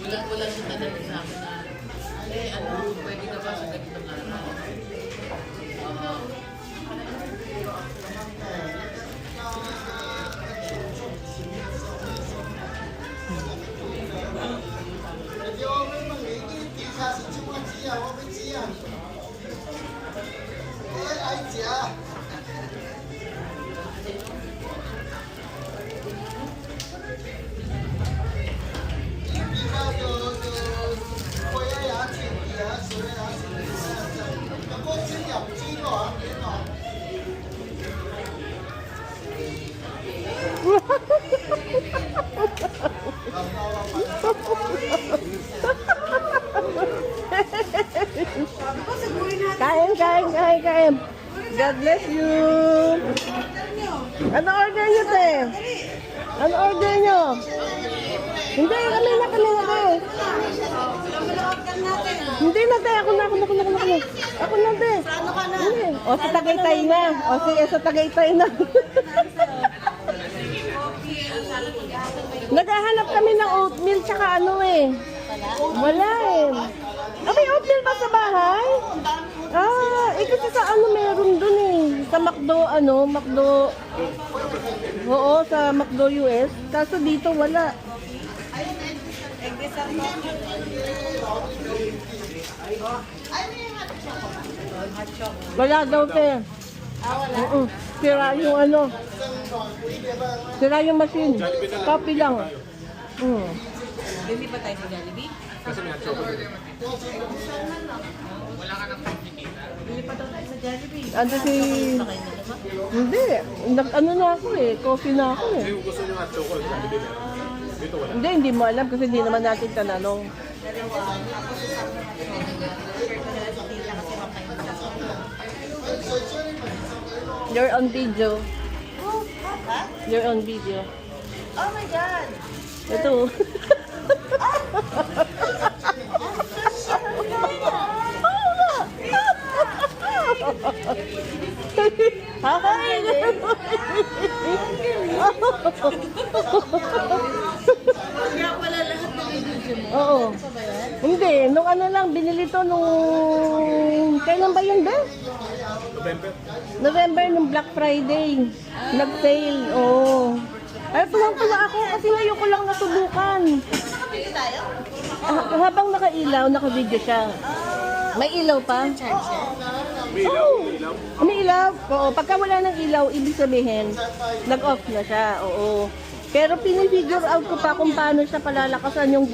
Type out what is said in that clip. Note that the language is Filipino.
Wala siya tanong sa akin na, pwede ka ba sa ganitong araw? Kain. God bless you. Ano order nyo, te? Ano order nyo? Hindi, kami na. Hindi na, te. Ako na. Ako na, te. Ano ka na? O, sa Tagaytay na. O, sige, sa Tagaytay na. Naghahanap kami ng oatmeal tsaka ano eh. Wala eh. May oatmeal ba sa bahay? Kasi sa ano meron dun eh. Sa McDo. Oo, sa McDo US. Kaso dito wala. Wala daw te. Wala. Sira yung ano. Sira yung machine. Copy lang. Hindi pa tayo sa Jollibee? Kasi may chocolate. Hindi pa tayo sa Jollibee. Ano si... Hindi. Ano na ako eh. Coffee na ako eh. Kung gusto nyo hot chocolate, Jollibee meron. Dito wala. Hindi mo alam kasi hindi naman natin tananong. You're on video. Ha? You're on video. Oh my God! Ito. Kaya pala lahat ng video mo. Oo. Ano pa ba yan? Hindi, nung ano lang, binili to nung... Kailan ba yun ba? November. November, nung Black Friday. Nag-sale, oo. Ay, tuwang pala ako kasi ngayon ko lang nasubukan. Nakapili tayo? Habang nakailaw, naka-video siya. May ilaw pa? Charge yan? May ilaw, may ilaw. May ilaw? Oo. Pagka wala ng ilaw, ibig sabihin, nag-off na siya. Oo. Pero pinifigure out ko pa kung paano siya palalakasan yung